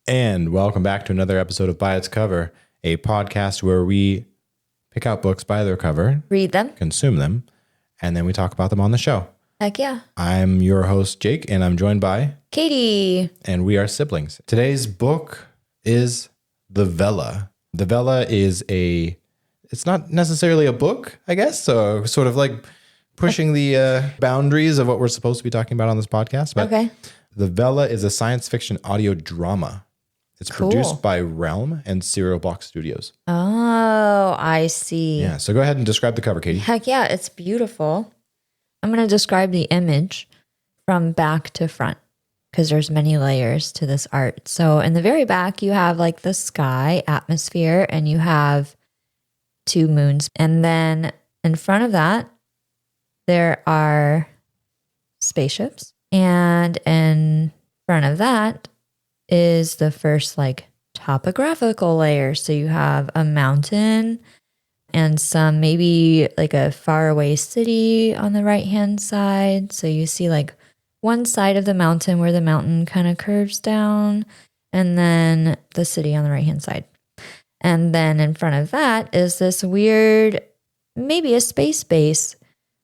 And welcome back to another episode of By Its Cover, a podcast where we pick out books by their cover, read them, consume them, and then we talk about them on the show. Heck yeah. I'm your host, Jake, and I'm joined by Katie. And we are siblings. Today's book is The Vella. The Vella is it's not necessarily a book, I guess, so sort of like pushing the boundaries of what we're supposed to be talking about on this podcast. But Okay. The Vella is a science fiction audio drama. It's produced by Realm and Serial Box Studios. Oh, I see. Yeah, so go ahead and describe the cover, Katie. Heck yeah, it's beautiful. I'm going to describe the image from back to front because there's many layers to this art. So in the very back, you have like the sky atmosphere and you have two moons. And then in front of that, there are spaceships. And in front of that is the first like topographical layer. So you have a mountain and some maybe like a faraway city on the right hand side. So you see like one side of the mountain where the mountain kind of curves down, and then the city on the right hand side. And then in front of that is this weird, maybe a space base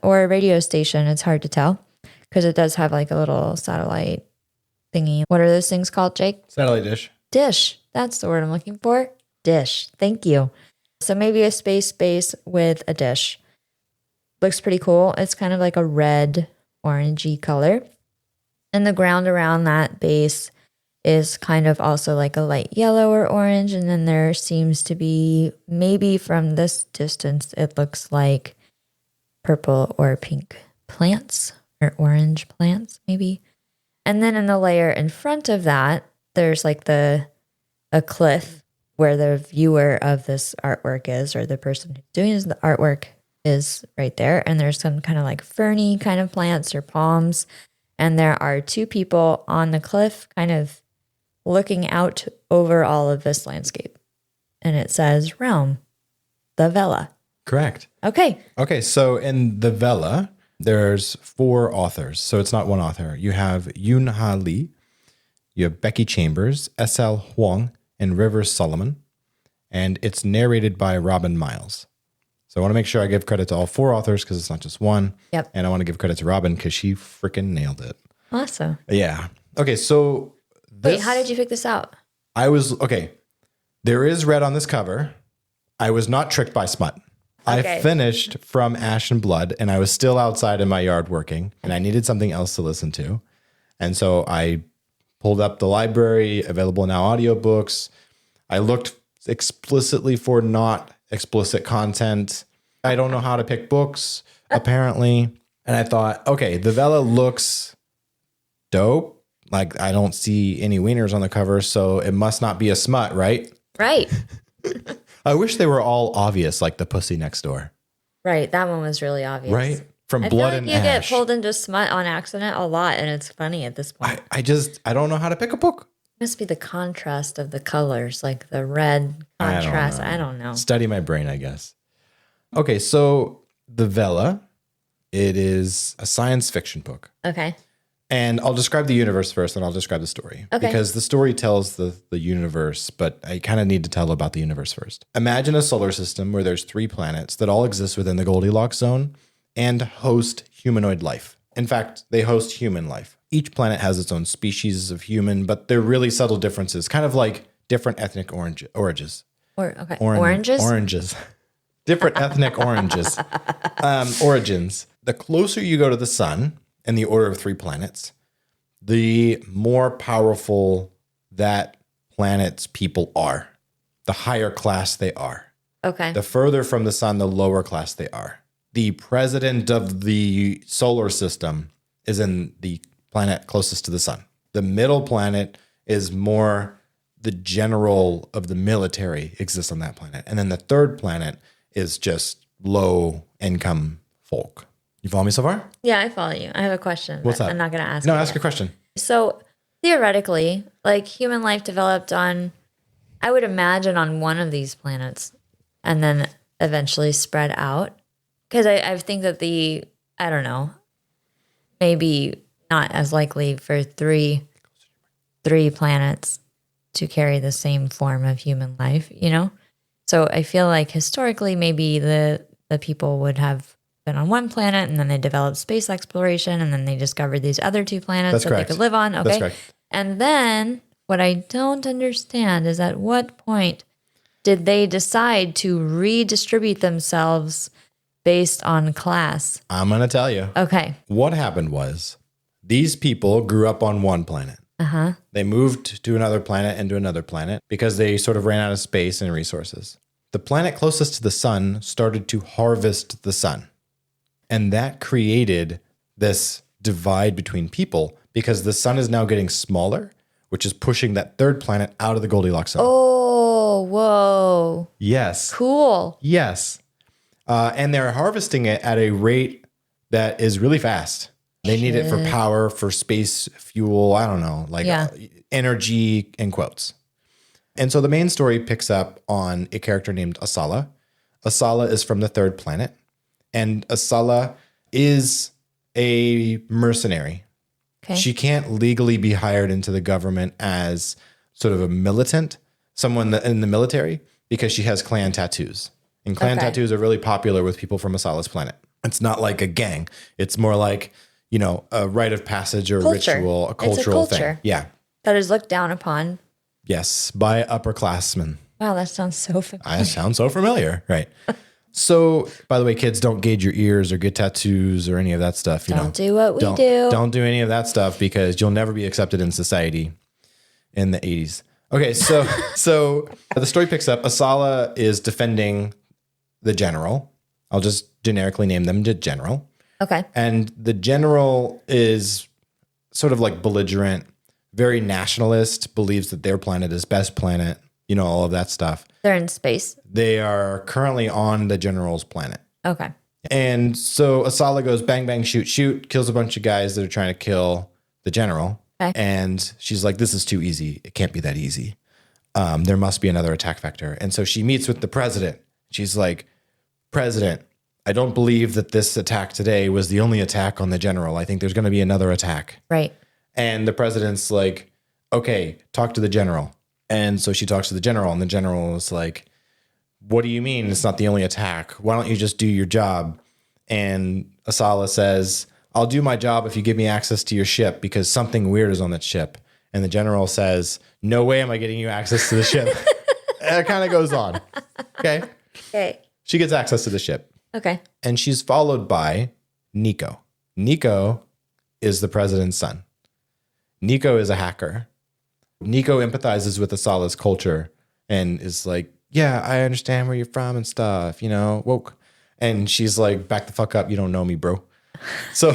or a radio station. It's hard to tell because it does have like a little satellite thingy. What are those things called, Jake? Satellite dish. Dish. That's the word I'm looking for. Dish. Thank you. So maybe a space base with a dish. Looks pretty cool. It's kind of like a red, orangey color. And the ground around that base is kind of also like a light yellow or orange. And then there seems to be, maybe from this distance, it looks like purple or pink plants or orange plants, maybe. And then in the layer in front of that, there's like a cliff where the viewer of this artwork is, or the person who's doing the artwork is right there. And there's some kind of like ferny kind of plants or palms. And there are two people on the cliff kind of looking out over all of this landscape. And it says Realm, the Vella. Correct. Okay. Okay, so in The Vella, there's 4 authors. So it's not one author. You have Yoon Ha Lee, you have Becky Chambers, S.L. Huang, and Rivers Solomon. And it's narrated by Robin Miles. So I want to make sure I give credit to all 4 authors because it's not just one. Yep. And I want to give credit to Robin because she freaking nailed it. Awesome. Yeah. Okay, so Wait, how did you pick this out? There is red on this cover. I was not tricked by smut. Okay. I finished From Ash and Blood, and I was still outside in my yard working, and I needed something else to listen to. And so I pulled up the library, available now audiobooks. I looked explicitly for not explicit content. I don't know how to pick books, apparently. And I thought, okay, the Vella looks dope. Like, I don't see any wieners on the cover, so it must not be a smut, right? Right. I wish they were all obvious, like the pussy next door. Right. That one was really obvious. Right? From I Blood feel like and you Ash. get pulled into smut on accident a lot, and it's funny at this point. I don't know how to pick a book. Must be the contrast of the colors, like the red contrast. I don't know. Study my brain, I guess. Okay, so The Vella, it is a science fiction book. Okay. And I'll describe the universe first, and I'll describe the story. Okay. Because the story tells the universe, but I kind of need to tell about the universe first. Imagine a solar system where there's 3 planets that all exist within the Goldilocks zone and host humanoid life. In fact, they host human life. Each planet has its own species of human, but they're really subtle differences, kind of like different ethnic oranges. Oranges? Oranges. Different ethnic oranges. Origins. The closer you go to the sun, in the order of 3 planets, the more powerful that planet's people are, the higher class they are. Okay. The further from the sun, the lower class they are. The president of the solar system is in the planet closest to the sun. The middle planet is more the general of the military exists on that planet. And then the third planet is just low income folk. You follow me so far? Yeah, I follow you. I have a question. What's that? I'm not going to ask. No, ask a question. So theoretically, like human life developed on, I would imagine on one of these planets and then eventually spread out. Because I think that I don't know, maybe not as likely for three planets to carry the same form of human life, you know? So I feel like historically, maybe the people would have been on one planet and then they developed space exploration and then they discovered these other two planets that they could live on. Okay. That's correct. And then what I don't understand is at what point did they decide to redistribute themselves based on class? I'm going to tell you. Okay. What happened was these people grew up on one planet. Uh-huh. They moved to another planet and to another planet because they sort of ran out of space and resources. The planet closest to the sun started to harvest the sun. And that created this divide between people because the sun is now getting smaller, which is pushing that third planet out of the Goldilocks zone. Oh, whoa. Yes. Cool. Yes. And they're harvesting it at a rate that is really fast. They need it for power, for space, fuel, I don't know, like energy in quotes. And so the main story picks up on a character named Asala. Asala is from the third planet. And Asala is a mercenary. Okay. She can't legally be hired into the government as sort of a militant, someone in the military, because she has clan tattoos. And clan tattoos are really popular with people from Asala's planet. It's not like a gang. It's more like, you know, a rite of passage or ritual, a cultural thing. Yeah. That is looked down upon. Yes, by upperclassmen. Wow, that sounds so familiar. I sound so familiar. Right. So, by the way, kids, don't gauge your ears or get tattoos or any of that stuff. Don't do what we do. Don't do any of that stuff because you'll never be accepted in society in the 80s. Okay, so the story picks up. Asala is defending the general. I'll just generically name them the general. Okay. And the general is sort of like belligerent, very nationalist, believes that their planet is best planet, you know, all of that stuff. They're in space. They are currently on the general's planet. Okay. And so Asala goes bang, bang, shoot, shoot, kills a bunch of guys that are trying to kill the general. Okay. And she's like, this is too easy. It can't be that easy. There must be another attack vector. And so she meets with the president. She's like, President, I don't believe that this attack today was the only attack on the general. I think there's going to be another attack. Right. And the president's like, okay, talk to the general. And so she talks to the general, and the general is like, what do you mean it's not the only attack? Why don't you just do your job? And Asala says, I'll do my job if you give me access to your ship because something weird is on that ship. And the general says, no way am I getting you access to the ship. And it kind of goes on. Okay. Okay. She gets access to the ship. Okay. And she's followed by Niko. Niko is the president's son. Niko is a hacker. Niko empathizes with Asala's culture and is like, yeah, I understand where you're from and stuff, you know, woke. And she's like, back the fuck up. You don't know me, bro. So,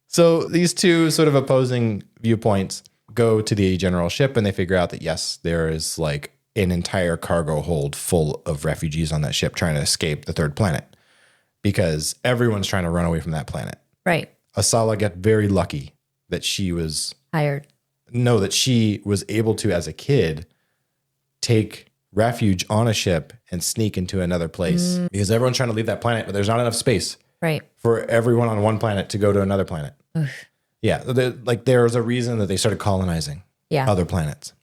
so these two sort of opposing viewpoints go to the general ship and they figure out that, yes, there is like an entire cargo hold full of refugees on that ship trying to escape the third planet because everyone's trying to run away from that planet. Right. Asala got very lucky that she was hired. No, that she was able to, as a kid, take refuge on a ship and sneak into another place because everyone's trying to leave that planet, but there's not enough space for everyone on one planet to go to another planet. Oof. Yeah. Like there's a reason that they started colonizing other planets.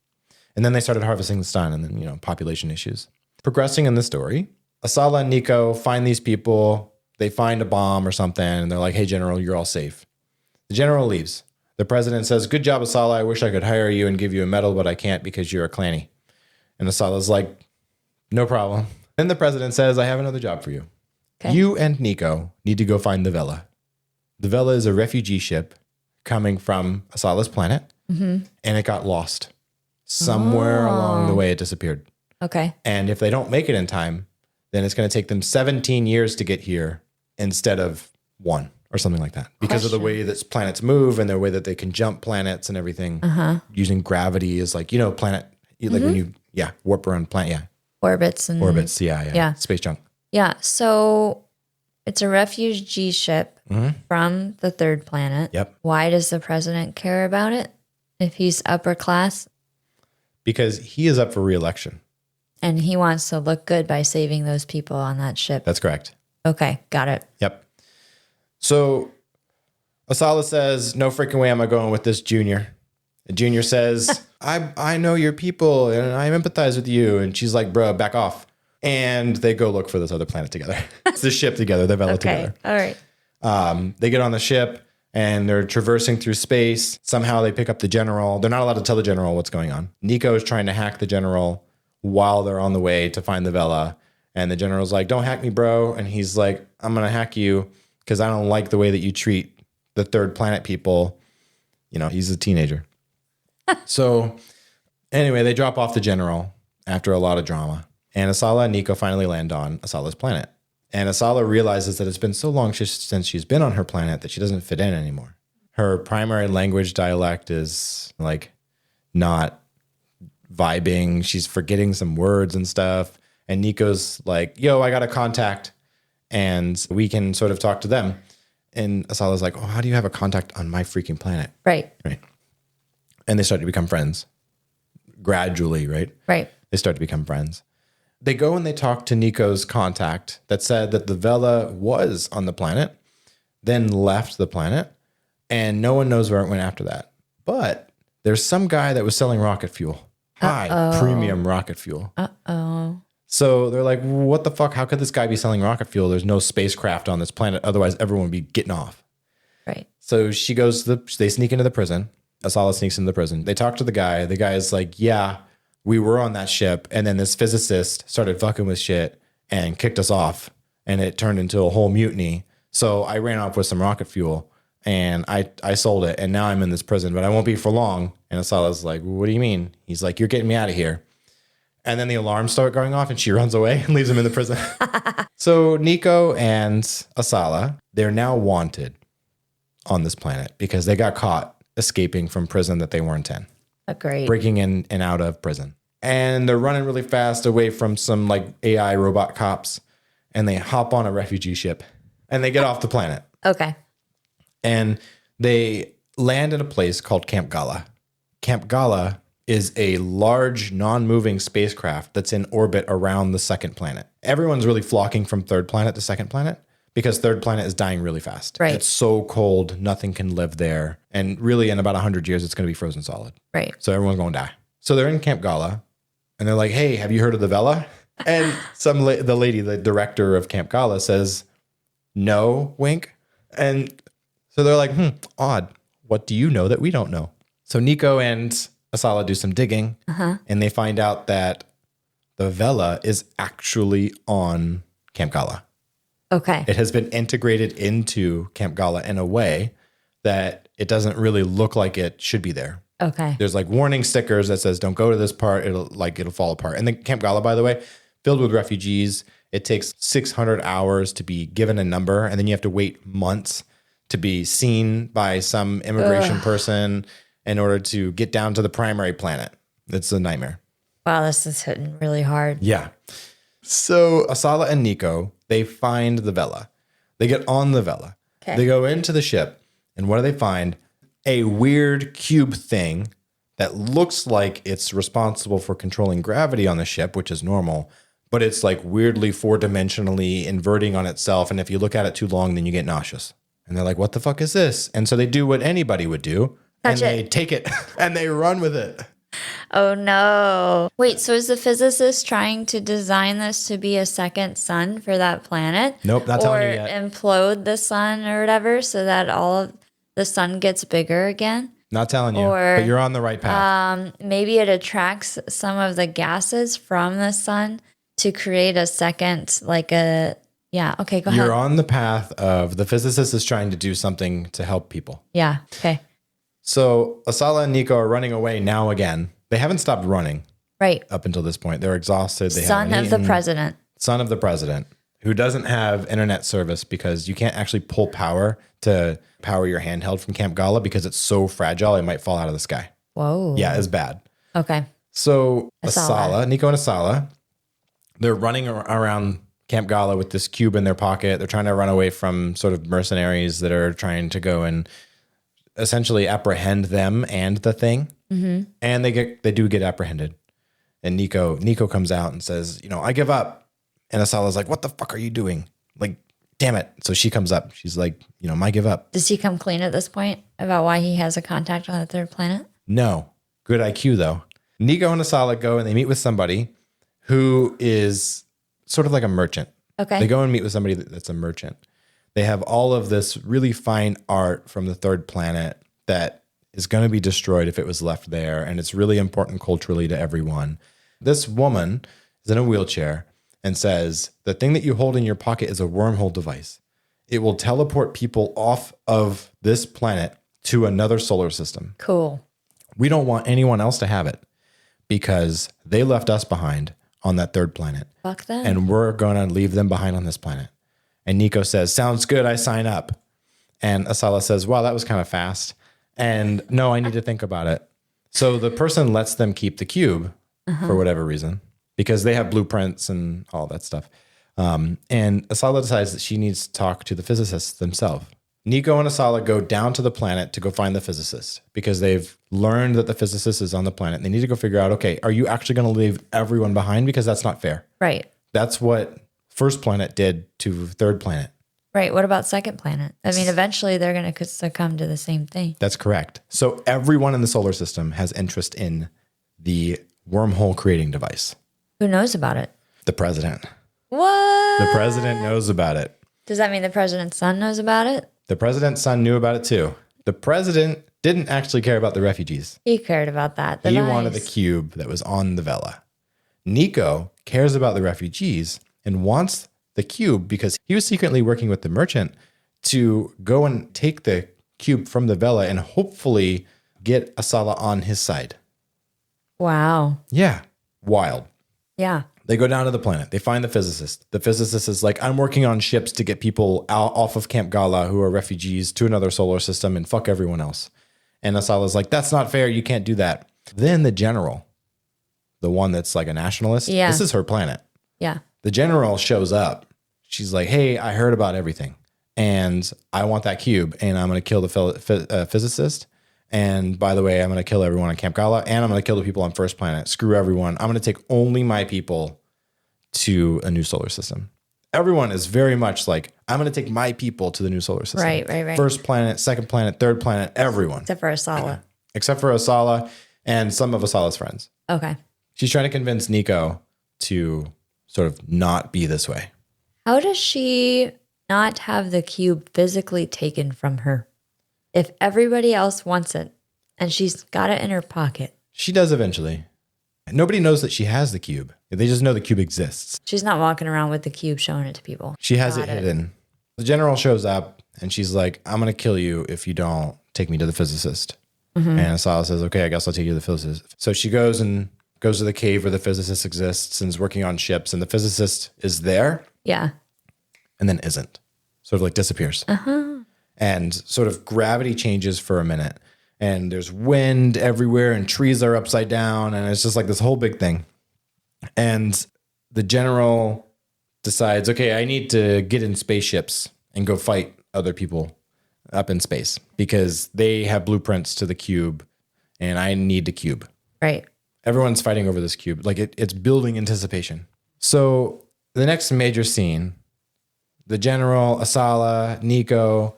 And then they started harvesting the sun and then, you know, population issues. Progressing in the story, Asala and Niko find these people. They find a bomb or something. And they're like, hey, general, you're all safe. The general leaves. The president says, good job, Asala. I wish I could hire you and give you a medal, but I can't because you're a clanny. And Asala's like, no problem. Then the president says, I have another job for you. Okay. You and Niko need to go find the Vella. The Vella is a refugee ship coming from Asala's planet. And it got lost. Somewhere along the way, it disappeared. Okay. And if they don't make it in time, then it's going to take them 17 years to get here instead of 1 or something like that. Because of the way that planets move and the way that they can jump planets and everything. Using gravity is like, you know, planet, like when you, warp around planet, Orbits. Yeah. Space junk. Yeah. So it's a refugee ship from the third planet. Yep. Why does the president care about it if he's upper class? Because he is up for re-election. And he wants to look good by saving those people on that ship. That's correct. Okay, got it. Yep. So Asala says, no freaking way am I going with this junior. And Junior says, I know your people and I empathize with you. And she's like, bro, back off. And they go look for this other planet together. It's the ship together, the Vela together. All right. They get on the ship and they're traversing through space. Somehow they pick up the general. They're not allowed to tell the general what's going on. Niko is trying to hack the general while they're on the way to find the Vela. And the general's like, don't hack me, bro. And he's like, I'm going to hack you because I don't like the way that you treat the third planet people. You know, he's a teenager. So anyway, they drop off the general after a lot of drama. And Asala and Niko finally land on Asala's planet. And Asala realizes that it's been so long since she's been on her planet that she doesn't fit in anymore. Her primary language dialect is like not vibing. She's forgetting some words and stuff. And Niko's like, yo, I got a contact and we can sort of talk to them. And Asala's like, oh, how do you have a contact on my freaking planet? Right. And they start to become friends gradually, right? Right. They start to become friends. They go and they talk to Niko's contact that said that the Vela was on the planet, then left the planet, and no one knows where it went after that. But there's some guy that was selling rocket fuel, high premium rocket fuel. So they're like, what the fuck? How could this guy be selling rocket fuel? There's no spacecraft on this planet. Otherwise, everyone would be getting off. Right. So she goes, they sneak into the prison. Asala sneaks into the prison. They talk to the guy. The guy is like, yeah, we were on that ship. And then this physicist started fucking with shit and kicked us off. And it turned into a whole mutiny. So I ran off with some rocket fuel and I sold it. And now I'm in this prison, but I won't be for long. And Asala's like, what do you mean? He's like, you're getting me out of here. And then the alarms start going off and she runs away and leaves him in the prison. So Niko and Asala, they're now wanted on this planet because they got caught escaping from prison that they weren't in. Great. Breaking in and out of prison. And they're running really fast away from some like AI robot cops. And they hop on a refugee ship and they get off the planet. Okay. And they land in a place called Camp Gala. Camp Gala is a large non-moving spacecraft that's in orbit around the second planet. Everyone's really flocking from third planet to second planet because third planet is dying really fast. Right. It's so cold, nothing can live there. And really in about 100 years, it's going to be frozen solid. Right. So everyone's going to die. So they're in Camp Gala and they're like, hey, have you heard of the Vela? And the lady, the director of Camp Gala says, no, wink. And so they're like, odd. What do you know that we don't know? So Niko and Asala do some digging and they find out that the Vela is actually on Camp Gala. Okay. It has been integrated into Camp Gala in a way that it doesn't really look like it should be there. Okay. There's like warning stickers that says, don't go to this part. It'll fall apart. And the Camp Gala, by the way, filled with refugees. It takes 600 hours to be given a number. And then you have to wait months to be seen by some immigration person in order to get down to the primary planet. It's a nightmare. Wow, this is hitting really hard. Yeah. So Asala and Niko, they find the Vela. They get on the Vela. Okay. They go into the ship. And what do they find? A weird cube thing that looks like it's responsible for controlling gravity on the ship, which is normal. But it's like weirdly four-dimensionally inverting on itself. And if you look at it too long, then you get nauseous. And they're like, what the fuck is this? And so they do what anybody would do. They take it and they run with it. Oh, no. Wait, so is the physicist trying to design this to be a second sun for that planet? Nope, not telling you yet. Or implode the sun or whatever so that all of the sun gets bigger again? Not telling you, but you're on the right path. Maybe it attracts some of the gases from the sun to create a second, okay, go ahead. You're on the path of the physicist is trying to do something to help people. Yeah, okay. So Asala and Niko are running away now again. They haven't stopped running. Right. Up until this point. They're exhausted. They Son of the president. Son of the president, who doesn't have internet service because you can't actually pull power to power your handheld from Camp Gala because it's so fragile it might fall out of the sky. Whoa. Yeah, it's bad. Okay. So Asala, Niko and Asala, they're running around Camp Gala with this cube in their pocket. They're trying to run away from sort of mercenaries that are trying to go and essentially apprehend them and the thing. Mm-hmm. And they do get apprehended. And Niko comes out and says, I give up. And Asala's like, what the fuck are you doing? Like, damn it. So she comes up. She's like, I give up. Does he come clean at this point about why he has a contact on the third planet? No. Good IQ, though. Niko and Asala go and they meet with somebody who is sort of like a merchant. Okay. They go and meet with somebody that's a merchant. They have all of this really fine art from the third planet that is going to be destroyed if it was left there. And it's really important culturally to everyone. This woman is in a wheelchair and says, the thing that you hold in your pocket is a wormhole device. It will teleport people off of this planet to another solar system. Cool. We don't want anyone else to have it because they left us behind on that third planet. Fuck them. And we're going to leave them behind on this planet. And Niko says, sounds good. I sign up. And Asala says, wow, that was kind of fast. And no, I need to think about it. So the person lets them keep the cube for whatever reason, because they have blueprints and all that stuff. And Asala decides that she needs to talk to the physicists themselves. Niko and Asala go down to the planet to go find the physicist because they've learned that the physicist is on the planet. They need to go figure out, okay, are you actually going to leave everyone behind? Because that's not fair. Right. That's what first planet did to third planet. Right. What about second planet? I mean, eventually they're going to succumb to the same thing. That's correct. So everyone in the solar system has interest in the wormhole creating device. Who knows about it? The president. What? The president knows about it. Does that mean the president's son knows about it? The president's son knew about it too. The president didn't actually care about the refugees. He cared about that. He wanted the cube that was on the Vela. Niko cares about the refugees and wants the cube because he was secretly working with the merchant to go and take the cube from the Vela and hopefully get Asala on his side. Wow. Yeah. Wild. Yeah. They go down to the planet. They find the physicist. The physicist is like, I'm working on ships to get people out off of Camp Gala who are refugees to another solar system and fuck everyone else. And Asala's like, that's not fair. You can't do that. Then the general, the one that's like a nationalist, this is her planet. Yeah. The general shows up. She's like, hey, I heard about everything. And I want that cube. And I'm going to kill the physicist. And by the way, I'm going to kill everyone on Camp Gala. And I'm going to kill the people on First Planet. Screw everyone. I'm going to take only my people to a new solar system. Everyone is very much like, I'm going to take my people to the new solar system. Right. First planet, second planet, third planet, everyone. Except for Asala. Except for Asala and some of Asala's friends. Okay. She's trying to convince Niko to sort of not be this way. How does she not have the cube physically taken from her if everybody else wants it and she's got it in her pocket? She does eventually. Nobody knows that she has the cube. They just know the cube exists. She's not walking around with the cube showing it to people. She has it hidden. The general shows up and she's like, I'm going to kill you if you don't take me to the physicist. And Asala says, okay, I guess I'll take you to the physicist. So she goes to the cave where the physicist exists and is working on ships. And the physicist is there. Yeah. And then isn't. Sort of like disappears. And sort of gravity changes for a minute. And there's wind everywhere and trees are upside down. And it's just like this whole big thing. And the general decides, okay, I need to get in spaceships and go fight other people up in space because they have blueprints to the cube and I need the cube. Right. Everyone's fighting over this cube. Like it's building anticipation. So the next major scene, the general, Asala, Niko,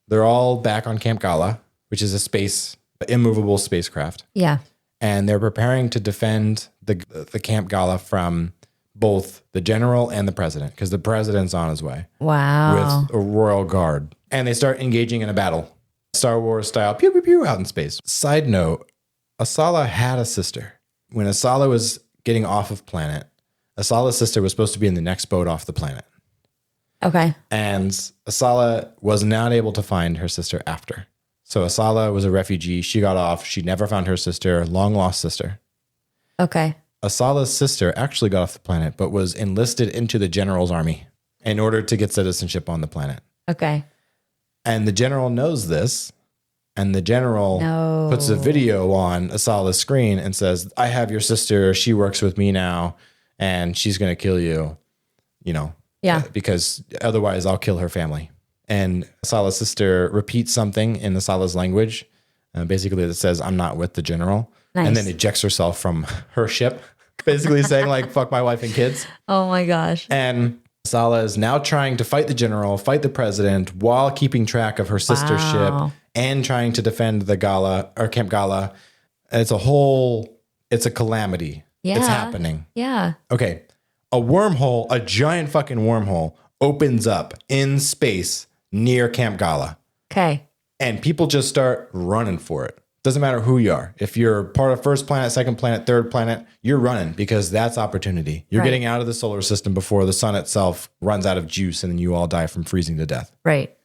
they're all back on Camp Gala, which is a immovable spacecraft. Yeah. And they're preparing to defend the Camp Gala from both the general and the president, because the president's on his way. Wow. With a royal guard. And they start engaging in a battle. Star Wars style, pew, pew, pew, out in space. Side note, Asala had a sister. When Asala was getting off of planet, Asala's sister was supposed to be in the next boat off the planet. Okay. And Asala was not able to find her sister after. So Asala was a refugee. She got off. She never found her sister, long lost sister. Okay. Asala's sister actually got off the planet, but was enlisted into the general's army in order to get citizenship on the planet. Okay. And the general knows this. And the general puts a video on Asala's screen and says, I have your sister. She works with me now. And she's going to kill you, Yeah. Because otherwise I'll kill her family. And Asala's sister repeats something in Asala's language, basically that says, I'm not with the general. Nice. And then ejects herself from her ship, basically saying like, fuck my wife and kids. Oh my gosh. And Asala is now trying to fight the general, fight the president while keeping track of her sister's ship and trying to defend the Gala or Camp Gala. It's a calamity. Yeah. It's happening. Yeah. Okay. A giant fucking wormhole opens up in space near Camp Gala. Okay. And people just start running for it. Doesn't matter who you are. If you're part of first planet, second planet, third planet, you're running because that's opportunity. You're getting out of the solar system before the sun itself runs out of juice and then you all die from freezing to death. Right.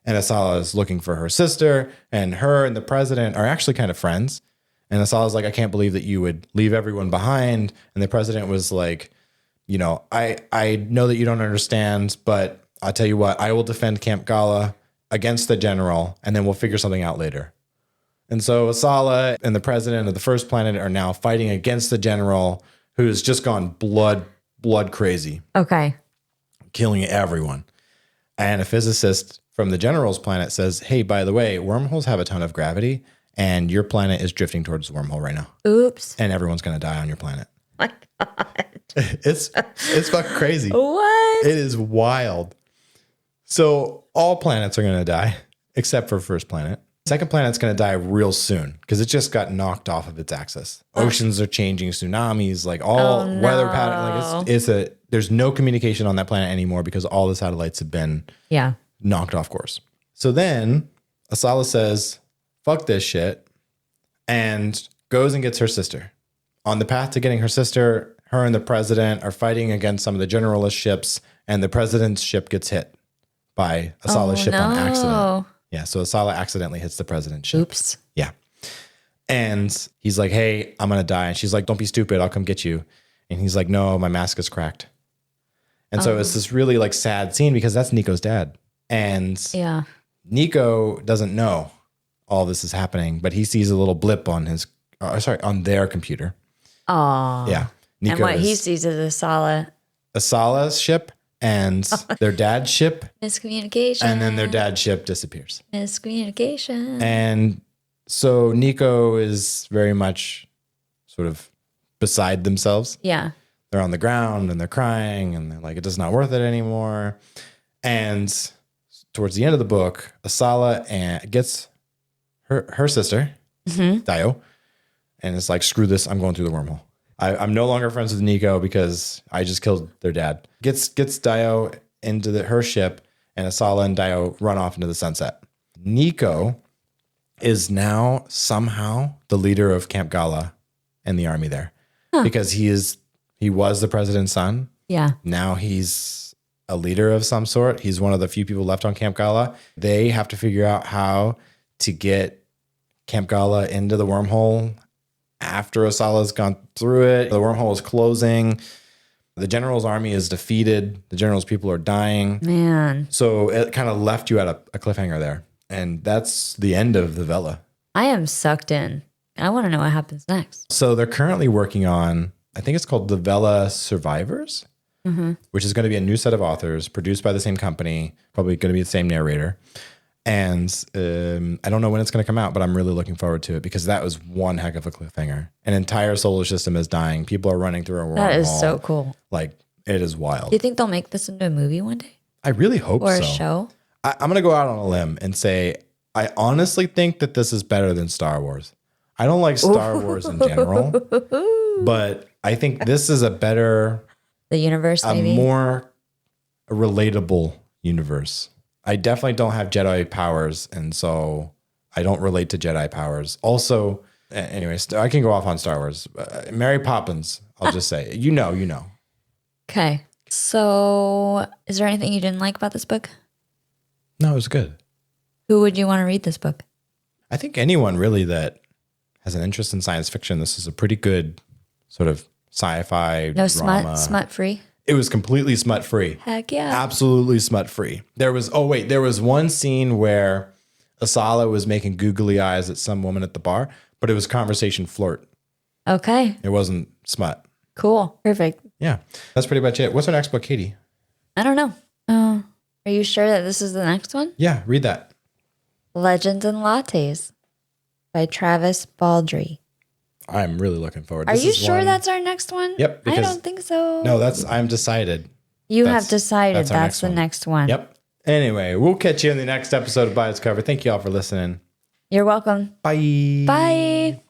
And Asala is looking for her sister, and her and the president are actually kind of friends. And Asala's like, I can't believe that you would leave everyone behind. And the president was like, I know that you don't understand, but I'll tell you what, I will defend Camp Gala against the general, and then we'll figure something out later. And so Asala and the president of the first planet are now fighting against the general, who's just gone blood crazy, Okay. killing everyone. And a physicist from the general's planet says, hey, by the way, wormholes have a ton of gravity, and your planet is drifting towards the wormhole right now. Oops. And everyone's going to die on your planet. My God. It's fucking crazy. What? It is wild. So all planets are going to die except for first planet. Second planet's going to die real soon because it just got knocked off of its axis. Oceans are changing, tsunamis, like all weather pattern. Like there's no communication on that planet anymore because all the satellites have been knocked off course. So then Asala says, fuck this shit, and goes and gets her sister. On the path to getting her sister, her and the president are fighting against some of the generalist ships, and the president's ship gets hit by Asala's ship on accident. Yeah, so Asala accidentally hits the president's ship. Oops. Yeah. And he's like, hey, I'm going to die. And she's like, don't be stupid. I'll come get you. And he's like, no, my mask is cracked. And so it's this really like sad scene because that's Niko's dad. And Niko doesn't know all this is happening, but he sees a little blip on on their computer. Oh. Yeah. And what he sees is Asala's ship and their dad's ship. Miscommunication. And then their dad's ship disappears. Miscommunication. And so Niko is very much sort of beside themselves. Yeah. They're on the ground and they're crying and they're like, it's just not worth it anymore. And towards the end of the book, Asala gets her sister, Dio, and it's like, screw this, I'm going through the wormhole. I'm no longer friends with Niko because I just killed their dad. Gets Dio into her ship, and Asala and Dio run off into the sunset. Niko is now somehow the leader of Camp Gala and the army there because he was the president's son. Yeah. Now he's a leader of some sort. He's one of the few people left on Camp Gala. They have to figure out how to get Camp Gala into the wormhole after Asala's gone through it. The wormhole is closing. The general's army is defeated. The general's people are dying. Man. So it kind of left you at a cliffhanger there. And that's the end of the Vela. I am sucked in. I want to know what happens next. So they're currently working on, I think it's called the Vela Survivors, which is going to be a new set of authors produced by the same company, probably going to be the same narrator. And I don't know when it's going to come out, but I'm really looking forward to it because that was one heck of a cliffhanger. An entire solar system is dying. People are running through a wormhole. That is so cool. Like, it is wild. Do you think they'll make this into a movie one day? I really hope or so. Or a show? I'm going to go out on a limb and say, I honestly think that this is better than Star Wars. I don't like Star Wars in general, but I think this is a better... The universe, maybe? A more relatable universe. I definitely don't have Jedi powers, and so I don't relate to Jedi powers. Also, anyways, I can go off on Star Wars. Mary Poppins, I'll just say. You know. Okay. So is there anything you didn't like about this book? No, it was good. Who would you want to read this book? I think anyone really that has an interest in science fiction, this is a pretty good sort of sci-fi No drama. smut free? It was completely smut free. Heck yeah. Absolutely smut free. There was one scene where Asala was making googly eyes at some woman at the bar, but it was conversation flirt. Okay. It wasn't smut. Cool. Perfect. Yeah. That's pretty much it. What's our next book, Katie? I don't know. Are you sure that this is the next one? Yeah, read that. Legends and Lattes by Travis Baldry. I'm really looking forward. Are you sure that's our next one? Yep. I don't think so. No, I'm decided. You have decided that's the next one. Yep. Anyway, we'll catch you in the next episode of By Its Cover. Thank you all for listening. You're welcome. Bye. Bye.